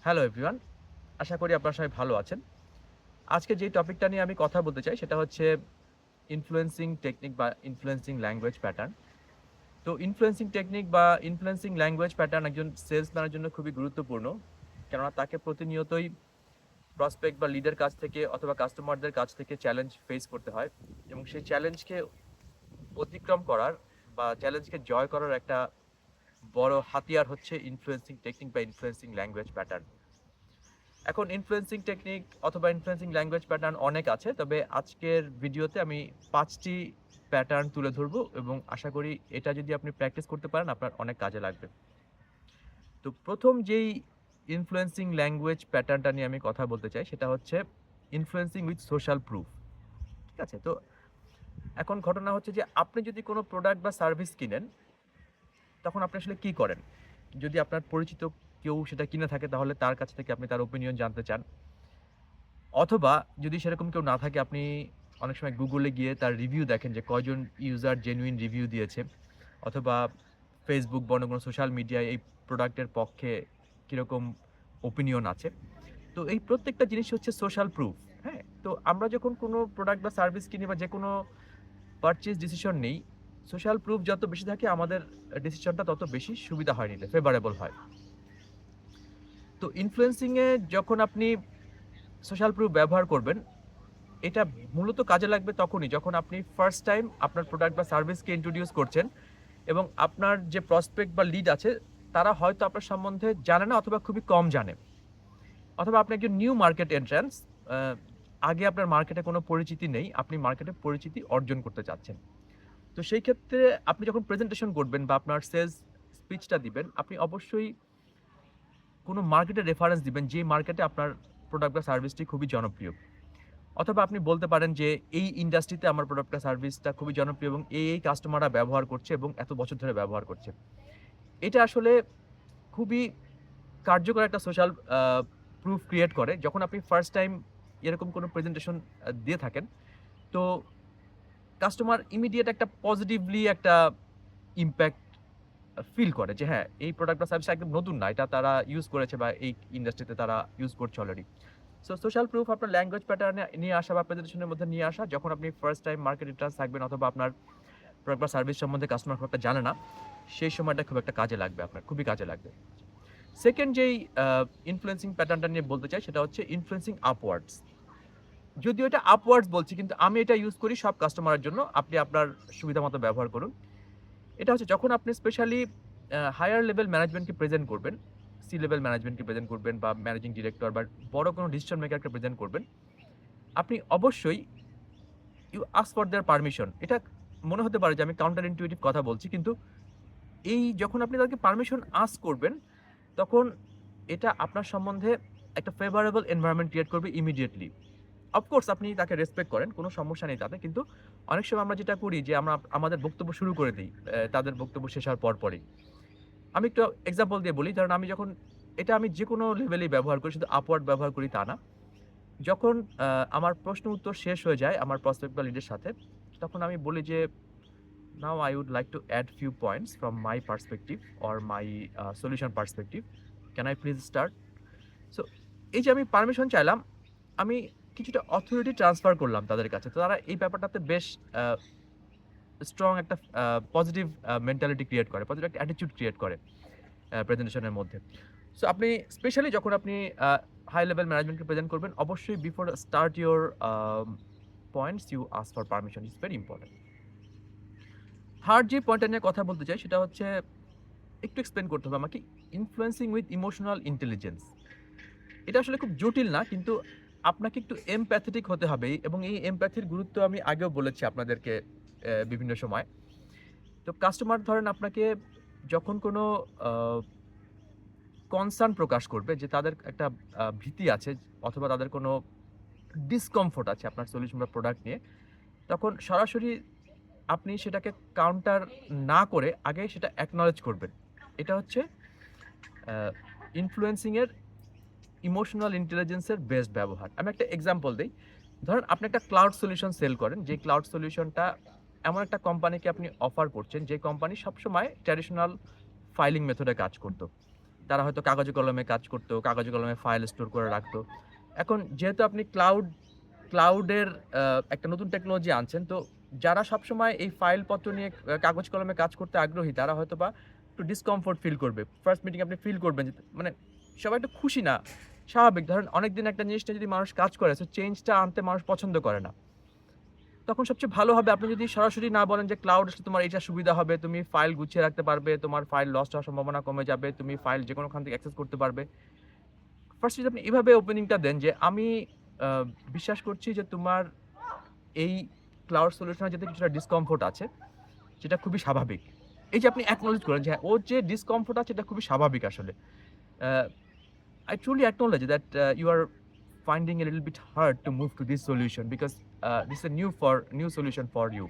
Hello everyone, আশা করি আপনারা সবাই ভালো আছেন। আজকে যে টপিকটা নিয়ে আমি কথা বলতে চাই সেটা হচ্ছে ইনফ্লুয়েন্সিং টেকনিক বা ইনফ্লুয়েন্সিং ল্যাঙ্গুয়েজ প্যাটার্ন। তো ইনফ্লুয়েন্সিং টেকনিক বা ইনফ্লুয়েন্সিং ল্যাঙ্গুয়েজ প্যাটার্ন একজন সেলসম্যানের জন্য খুবই গুরুত্বপূর্ণ। কেননা তাকে প্রতিনিয়তই প্রসপেক্ট বা লিডের কাছ থেকে অথবা কাস্টমারদের কাছ থেকে চ্যালেঞ্জ ফেস করতে হয় এবং সেই চ্যালেঞ্জকে অতিক্রম করার বা চ্যালেঞ্জকে জয় করার একটা বড় হাতিয়ার হচ্ছে ইনফ্লুয়েন্সিং টেকনিক বা ইনফ্লুয়েন্সিং ল্যাঙ্গুয়েজ প্যাটার্ন। এখন ইনফ্লুয়েন্সিং টেকনিক অথবা ইনফ্লুয়েন্সিং ল্যাঙ্গুয়েজ প্যাটার্ন অনেক আছে, তবে আজকের ভিডিওতে আমি ৫টি প্যাটার্ন তুলে ধরবো এবং আশা করি এটা যদি আপনি প্র্যাকটিস করতে পারেন আপনার অনেক কাজে লাগবে। তো প্রথম যেই ইনফ্লুয়েন্সিং ল্যাঙ্গুয়েজ প্যাটার্নটা নিয়ে আমি কথা বলতে চাই সেটা হচ্ছে ইনফ্লুয়েন্সিং উইথ সোশ্যাল প্রুফ। ঠিক আছে? তো এখন ঘটনা হচ্ছে যে আপনি যদি কোনো প্রোডাক্ট বা সার্ভিস কিনেন তখন আপনি আসলে কি করেন? যদি আপনার পরিচিত কেউ সেটা কিনে থাকে তাহলে তার কাছ থেকে আপনি তার ওপিনিয়ন জানতে চান। অথবা যদি সেরকম কেউ না থাকে আপনি অনেক সময় গুগলে গিয়ে তার রিভিউ দেখেন যে কয়জন ইউজার জেনুইন রিভিউ দিয়েছে। অথবা ফেসবুক বা অন্য কোনো সোশ্যাল মিডিয়ায় এই প্রোডাক্টের পক্ষে কিরকম ওপিনিয়ন আছে। তো এই প্রত্যেকটা জিনিস হচ্ছে সোশ্যাল প্রুফ, হ্যাঁ? তো আমরা যখন কোনো প্রোডাক্ট বা সার্ভিস কিনি বা যেকোনো পারচেজ ডিসিশন নেই, সোশ্যাল প্রুফ যত বেশি থাকে আমাদের ডিসিশনটা তত বেশি সুবিধা হয় নিতে, ফেভারেবল হয়। তো ইনফ্লুয়েন্সিং এ যখন আপনি সোশ্যাল প্রুফ ব্যবহার করবেন এটা মূলত কাজে লাগবে তখনই যখন আপনি ফার্স্ট টাইম আপনার প্রোডাক্ট বা সার্ভিসকে ইন্ট্রোডিউস করছেন এবং আপনার যে প্রসপেক্ট বা লিড আছে তারা হয়তো আপনার সম্বন্ধে জানে না অথবা খুবই কম জানে। অথবা আপনি একজন নিউ মার্কেট এন্ট্রান্স, আগে আপনার মার্কেটে কোনো পরিচিতি নেই, আপনি মার্কেটে পরিচিতি অর্জন করতে চাচ্ছেন। তো সেই ক্ষেত্রে আপনি যখন প্রেজেন্টেশন করবেন বা আপনার সেলস স্পিচটা দিবেন, আপনি অবশ্যই কোনো মার্কেটের রেফারেন্স দিবেন যে মার্কেটে আপনার প্রোডাক্ট বা সার্ভিসটি খুবই জনপ্রিয়। অথবা আপনি বলতে পারেন যে, এই ইন্ডাস্ট্রিতে আমার প্রোডাক্ট বা সার্ভিসটা খুবই জনপ্রিয় এবং এই কাস্টমাররা ব্যবহার করছে এবং এত বছর ধরে ব্যবহার করছে। এটা আসলে খুবই কার্যকর একটা সোশ্যাল প্রুফ ক্রিয়েট করে। যখন আপনি ফার্স্ট টাইম এরকম কোনো প্রেজেন্টেশন দিয়ে থাকেন, তো কাস্টমার ইমিডিয়েট একটা পজিটিভলি একটা ইমপ্যাক্ট ফিল করে যে হ্যাঁ, এই প্রোডাক্ট বা সার্ভিসটা একদম নতুন না। এটা তারা ইউজ করেছে বা এই ইন্ডাস্ট্রিতে তারা ইউজ করছে অলরেডি। সো সোশ্যাল প্রুফ আপনার ল্যাঙ্গুয়েজ প্যাটার্ন এ নিয়ে আসা বা প্রেজেন্টেশনের মধ্যে নিয়ে আসা যখন আপনি ফার্স্ট টাইম মার্কেট এন্ট্রান্স থাকবেন অথবা আপনার প্রোডাক্ট বা সার্ভিস সম্বন্ধে কাস্টমার খুব একটা জানে না, সেই সময়টা খুব একটা কাজে লাগবে আপনার, খুবই কাজে লাগবে। সেকেন্ড যেই ইনফ্লুয়েন্সিং প্যাটার্নটা নিয়ে বলতে চাই সেটা হচ্ছে ইনফ্লুয়েন্সিং আপওয়ার্ডস। যদিও এটা আপওয়ার্ডস বলছি কিন্তু আমি এটা ইউজ করি সব কাস্টমারের জন্য। আপনি আপনার সুবিধা মতো ব্যবহার করুন। এটা হচ্ছে যখন আপনি স্পেশালি হায়ার লেভেল ম্যানেজমেন্টকে প্রেজেন্ট করবেন, সি লেভেল ম্যানেজমেন্টকে প্রেজেন্ট করবেন বা ম্যানেজিং ডিরেক্টর বা বড় কোনো ডিসিশন মেকারকে প্রেজেন্ট করবেন। আপনি অবশ্যই you ask for their permission. এটা মনে হতে পারে যে আমি কাউন্টার ইনটুইটিভ কথা বলছি। কিন্তু এই যখন আপনি তাদেরকে পারমিশন আস্ক করবেন, তখন এটা আপনার সম্বন্ধে একটা ফেভারেবল এনভায়রনমেন্ট ক্রিয়েট করবে ইমিডিয়েটলি। অফকোর্স আপনি তাকে রেসপেক্ট করেন, কোনো সমস্যা নেই তাতে। কিন্তু অনেক সময় আমরা যেটা করি যে আমরা আমাদের বক্তব্য শুরু করে দেই তাদের বক্তব্য শেষ হওয়ার পরপরই। আমি একটু এক্সাম্পল দিয়ে বলি। ধরেন আমি যখন এটা আমি যেকোনো লেভেলেই ব্যবহার করি, শুধু আপওয়ার্ড ব্যবহার করি তা না। যখন আমার প্রশ্ন উত্তর শেষ হয়ে যায় আমার প্রসপেক্ট বা লিডের সাথে, তখন আমি বলি যে, "নাও I would like to add few points from my perspective or my solution perspective. Can I please start?" So এই যে আমি পারমিশন চাইলাম, আমি কিছুটা অথরিটি ট্রান্সফার করলাম তাদের কাছে। তো তারা এই ব্যাপারটাতে বেশ আ স্ট্রং একটা পজিটিভ মেন্টালিটি ক্রিয়েট করে, পজিটিভ একটা অ্যাটিটিউড ক্রিয়েট করে প্রেজেন্টেশনের মধ্যে। সো আপনি স্পেশালি যখন আপনি হাই লেভেল ম্যানেজমেন্টকে প্রেজেন্ট করবেন, অবশ্যই before start your points you ask for permission it's very important. Third যে পয়েন্টটা নিয়ে কথা বলতে চাই সেটা হচ্ছে একটু এক্সপ্লেইন করতে হবে আমাকে, ইনফ্লুয়েন্সিং উইথ ইমোশনাল ইন্টেলিজেন্স। এটা আসলে খুব জটিল না, কিন্তু আপনাকে একটু এমপ্যাথেটিক হতে হবে এবং এই এমপ্যাথির গুরুত্ব আমি আগেও বলেছি আপনাদেরকে বিভিন্ন সময়। তো কাস্টমার ধরেন আপনাকে যখন কোনো আ কনসার্ন প্রকাশ করবে যে তাদের একটা ভীতি আছে অথবা তাদের কোনো ডিসকমফোর্ট আছে আপনার সলিউশন বা প্রোডাক্ট নিয়ে, তখন সরাসরি আপনি সেটাকে কাউন্টার না করে আগে সেটা অ্যাকনলেজ করবেন। এটা হচ্ছে আ ইনফ্লুয়েন্সিং এর ইমোশনাল ইন্টেলিজেন্স এর বেস্ট ব্যবহার। আমি একটা এক্সাম্পল দেই। ধরেন আপনি একটা ক্লাউড সলিউশন সেল করেন, যে ক্লাউড সলিউশনটা এমন একটা কোম্পানিকে আপনি অফার করছেন, যে কোম্পানি সবসময় ট্র্যাডিশনাল ফাইলিং মেথডে কাজ করত। তারা হয়তো কাগজে কলমে কাজ করতো, কাগজে কলমে ফাইল স্টোর করে রাখতো। এখন যেহেতু আপনি ক্লাউডের একটা নতুন টেকনোলজি আনছেন, তো যারা সবসময় এই ফাইলপত্র নিয়ে কাগজ কলমে কাজ করতে আগ্রহী, তারা হয়তোবা একটু ডিসকমফোর্ট ফিল করবে। ফার্স্ট মিটিং আপনি ফিল করবেন যে মানে সবাই একটু খুশি না। স্বাভাবিক, ধরেন অনেকদিন একটা জিনিসটা যদি মানুষ কাজ করে, সো চেঞ্জটা আনতে মানুষ পছন্দ করে না। তখন সবচেয়ে ভালো হবে আপনি যদি সরাসরি না বলেন যে ক্লাউড আসলে তোমার এটা সুবিধা হবে, তুমি ফাইল গুছিয়ে রাখতে পারবে, তোমার ফাইল লস্ট হওয়ার সম্ভাবনা কমে যাবে, তুমি ফাইল যেকোনোখান থেকে অ্যাক্সেস করতে পারবে। ফার্স্ট যদি আপনি এভাবে ওপেনিংটা দেন যে আমি আ বিশ্বাস করছি যে তোমার এই ক্লাউড সলিউশনে যেতে কিছুটা ডিসকমফোর্ট আছে, যেটা খুবই স্বাভাবিক। এই যে আপনি অ্যাকনলেজ করেন যে হ্যাঁ, ওর যে ডিসকমফোর্ট আছে এটা খুবই স্বাভাবিক আসলে। আ I truly acknowledge that you are finding a little bit hard to move to this solution because this is a new solution for you.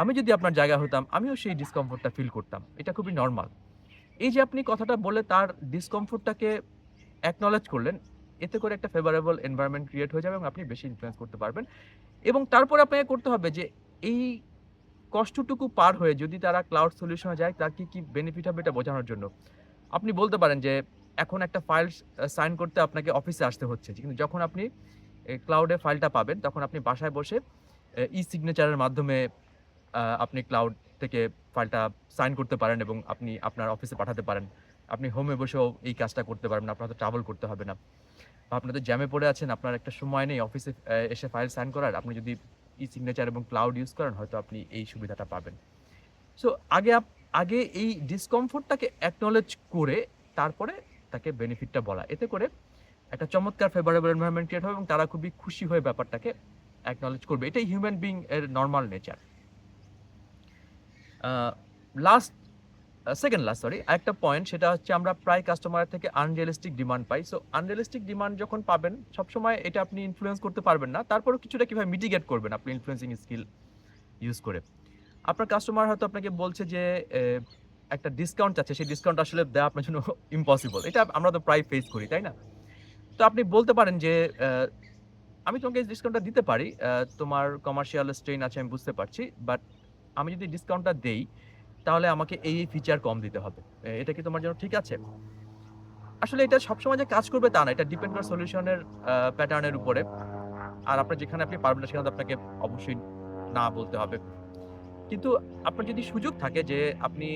আমি যদি আপনার জায়গায় হতাম, আমিও সেই ডিসকমফোর্টটা ফিল করতাম। এটা খুবই নরমাল। এই যে আপনি কথাটা বলে তার ডিসকমফোর্টটাকে অ্যাকনলেজ করলেন, এতে করে একটা ফেভারেবল এনভায়রনমেন্ট ক্রিয়েট হয়ে যাবে এবং আপনি বেশি ইনফ্লুয়েন্স করতে পারবেন। এবং তারপরে আপনাকে করতে হবে যে এই কষ্টটুকু পার হয়ে যদি তারা ক্লাউড সলিউশনে যায়, তার কি বেনিফিট হবে এটা বোঝানোর জন্য। আপনি বলতে পারেন যে এখন একটা ফাইল সাইন করতে আপনাকে অফিসে আসতে হচ্ছে। কিন্তু যখন আপনি ক্লাউডে ফাইলটা পাবেন, তখন আপনি বাসায় বসে ই-সিগনেচারের মাধ্যমে আপনি ক্লাউড থেকে ফাইলটা সাইন করতে পারেন এবং আপনি আপনার অফিসে পাঠাতে পারেন। আপনি হোমে বসেও এই কাজটা করতে পারবেন। আপনার হয়তো ট্রাভেল করতে হবে না। বা আপনি তো জ্যামে পড়ে আছেন, আপনার একটা সময় নেই অফিসে এসে ফাইল সাইন করার। আপনি যদি ই-সিগনেচার এবং ক্লাউড ইউজ করেন, হয়তো আপনি এই সুবিধাটা পাবেন। সো আগে এই ডিসকমফোর্টটাকে অ্যাকনলেজ করে তারপরে তাকে বেনিফিটটা বলা। এতে করে একটা চমৎকার ফেভারেবল এনভায়রনমেন্ট ক্রিয়েট হবে এবং তারা খুবই খুশি হয়ে ব্যাপারটাকে অ্যাকনলেজ করবে। এটাই হিউম্যান বিং এর নরমাল নেচার। আ লাস্ট সেকেন্ড লাস্ট সরি, আরেকটা পয়েন্ট, সেটা হচ্ছে আমরা প্রায় কাস্টমারের থেকে আনরিয়ালিস্টিক ডিমান্ড পাই। সো আনরিয়ালিস্টিক ডিমান্ড যখন পাবেন, সবসময় এটা আপনি ইনফ্লুয়েন্স করতে পারবেন না। তারপরেও কিছুটা কিভাবে মিটিগেট করবেন আপনি ইনফ্লুয়েন্সিং স্কিল ইউজ করে। আপনার কাস্টমার হয়তো আপনাকে বলছে যে একটা ডিসকাউন্ট চাচ্ছে, সেই ডিসকাউন্ট আসলে দেওয়া আপনার জন্য ইম্পসিবল। এটা আমরা তো প্রায় ফেস করি, তাই না? তো আপনি বলতে পারেন যে আমি তোমাকে এই ডিসকাউন্টটা দিতে পারি। তোমার কমার্শিয়াল স্ট্রেইন আছে আমি বুঝতে পারছি। বাট আমি যদি ডিসকাউন্টটা দেই, তাহলে আমাকে এই ফিচার কম দিতে হবে। এটা কি তোমার জন্য ঠিক আছে? আসলে এটা সবসময় যে কাজ করবে তা না। এটা ডিপেন্ড করে সলিউশনের প্যাটার্ন এর উপরে। আর আপনার যেখানে আপনি পারবেন না, সেখানে তো আপনাকে অবশ্যই না বলতে হবে। কিন্তু আপনার যদি সুযোগ থাকে যে আপনি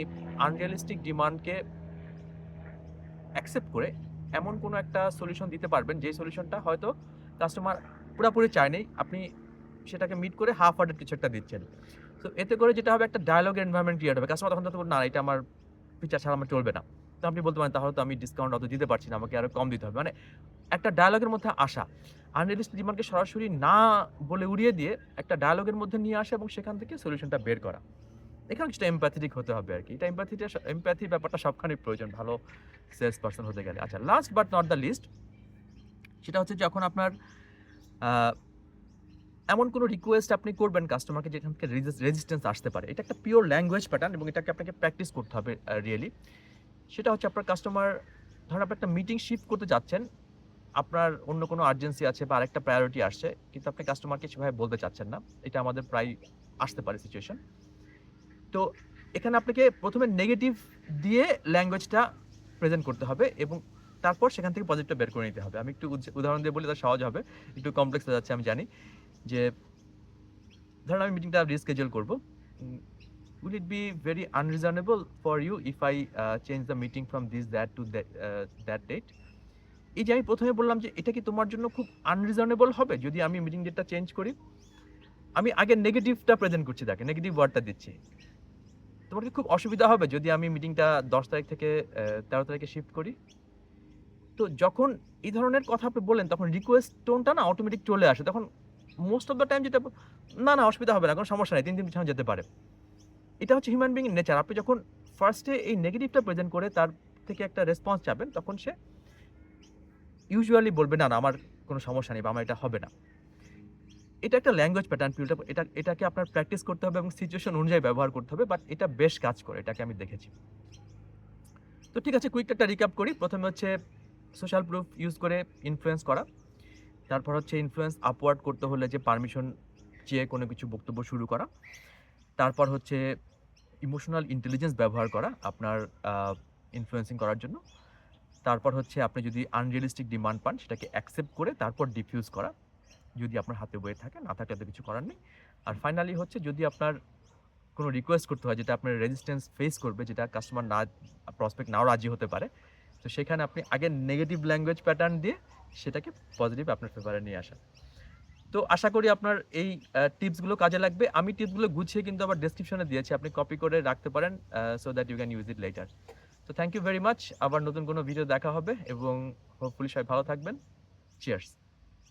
আনরিয়ালিস্টিক ডিমান্ডকে অ্যাকসেপ্ট করে এমন কোনো একটা সলিউশন দিতে পারবেন, যে সলিউশনটা হয়তো কাস্টমার পুরাপুরি চায়নি, আপনি সেটাকে মিট করে হাফ হার্টেড কিছু একটা দিচ্ছেন। তো এতে করে যেটা হবে, একটা ডায়ালগ এনভায়রনমেন্ট ক্রিয়েট হবে। কাস্টমার তখন তো বলবে, না এটা আমার ফিচার ছাড়া আমার চলবে না। তো আপনি বলতে পারেন, তাহলে তো আমি ডিসকাউন্ট অত দিতে পারছি না, আমাকে আরো কম দিতে হবে। মানে একটা ডায়ালগের মধ্যে আসা। আনরিয়ালিস্টিক ডিমান্ডকে সরাসরি না বলে উড়িয়ে দিয়ে একটা ডায়ালগের মধ্যে নিয়ে আসা এবং সেখান থেকে সলিউশনটা বের করা। এখানে কিছুটা এমপ্যাথেটিক হতে হবে আরকি। এটা এমপ্যাথি ব্যাপারটা সবখানেই প্রয়োজন ভালো সেলস পারসন হতে গেলে। আচ্ছা, last but not the least, সেটা হচ্ছে যখন আপনার আ এমন কোনো রিকোয়েস্ট আপনি করবেন কাস্টমারকে যেখান থেকে রেজিস্ট্যান্স আসতে পারে। এটা একটা পিওর ল্যাঙ্গুয়েজ প্যাটার্ন এবং এটাকে আপনাকে প্র্যাকটিস করতে হবে রিয়েলি। সেটা হচ্ছে আপনার কাস্টমার, ধরেন আপনি একটা মিটিং শিফট করতে যাচ্ছেন, আপনার অন্য কোনো আর্জেন্সি আছে বা আরেকটা প্রায়োরিটি আসছে, কিন্তু আপনি কাস্টমারকে সেভাবে বলতে চাচ্ছেন না। এটা আমাদের প্রায়ই আসতে পারে সিচুয়েশন। তো এখানে আপনাকে ১ম এ নেগেটিভ দিয়ে ল্যাঙ্গুয়েজটা প্রেজেন্ট করতে হবে এবং তারপর সেখান থেকে পজিটিভটা বের করে নিতে হবে। আমি একটু উদাহরণ দিয়ে বলি, তাহলে সহজ হবে। একটু কমপ্লেক্স হয়ে যাচ্ছে আমি জানি। যে ধরেন আমি মিটিংটা রিশিডিউল করব। Will it be very unreasonable for you if I change the meeting from this that to that date? এই যে আমি ১ম এ বললাম যে এটা কি তোমার জন্য খুব আনরিজনেবল হবে যদি আমি মিটিং ডেটটা চেঞ্জ করি? আমি আগে নেগেটিভটা প্রেজেন্ট করছি তাকে, নেগেটিভ ওয়ার্ডটা দিচ্ছি। তোমার কি খুব অসুবিধা হবে যদি আমি মিটিংটা ১০ তারিখ থেকে ১৩ তারিখে শিফট করি? তো যখন এই ধরনের কথা আপনি বললেন, তখন রিকোয়েস্ট টোনটা না অটোমেটিক চলে আসে। তখন মোস্ট অফ দ্যা টাইম যেটা, না, না অসুবিধা হবে না, কোনো সমস্যা নাই। ৩ দিন পিছানো যেতে পারে। এটা হচ্ছে হিউম্যান বিং এর নেচার। আপনি যখন ফার্স্ট এ এই নেগেটিভটা প্রেজেন্ট করে তার থেকে একটা রেসপন্স চাবেন, তখন সে ইউজুয়ালি বলবে, না, না আমার কোনো সমস্যা নেই বা আমার এটা হবে না। এটা একটা ল্যাঙ্গুয়েজ প্যাটার্ন, এটাকে আপনার প্র্যাকটিস করতে হবে এবং সিচুয়েশন অনুযায়ী ব্যবহার করতে হবে। বাট এটা বেশ কাজ করে, এটাকে আমি দেখেছি। তো ঠিক আছে, কুইক একটা রিক্যাপ করি। ১ম এ হচ্ছে সোশ্যাল প্রুফ ইউজ করে ইনফ্লুয়েন্স করা। তারপর হচ্ছে ইনফ্লুয়েন্স আপওয়ার্ড করতে হলে যে পারমিশন চেয়ে কোনো কিছু বক্তব্য শুরু করা। তারপর হচ্ছে ইমোশনাল ইন্টেলিজেন্স ব্যবহার করা। আপনার ইনফ্লুয়েন্সিং করার জন্য। তারপর হচ্ছে আপনি যদি আনরিয়ালিস্টিক ডিমান্ড পান সেটাকে অ্যাকসেপ্ট করে তারপর ডিফিউজ করা। যদি আপনার হাতে বয়ে থাকে, না থাকলে তো কিছু করার নেই। আর ফাইনালি হচ্ছে যদি আপনার কোনো রিকোয়েস্ট করতে হয় যেটা আপনার রেজিস্ট্যান্স ফেস করবে, যেটা কাস্টমার না, প্রসপেক্ট নাও রাজি হতে পারে। তো সেখানে আপনি আগে নেগেটিভ ল্যাঙ্গুয়েজ প্যাটার্ন দিয়ে সেটাকে পজিটিভ আপনার ফেভারে নিয়ে আসা। তো আশা করি আপনার এই টিপসগুলো কাজে লাগবে। আমি টিপসগুলো গুছিয়ে কিন্তু আবার ডেসক্রিপশনে দিয়েছি। আপনি কপি করে রাখতে পারেন so that you can use it later. তো থ্যাংক ইউ ভেরি মাচ। আবার নতুন কোনো ভিডিও দেখা হবে এবং হোপফুলি সবাই ভালো থাকবেন। চিয়ার্স।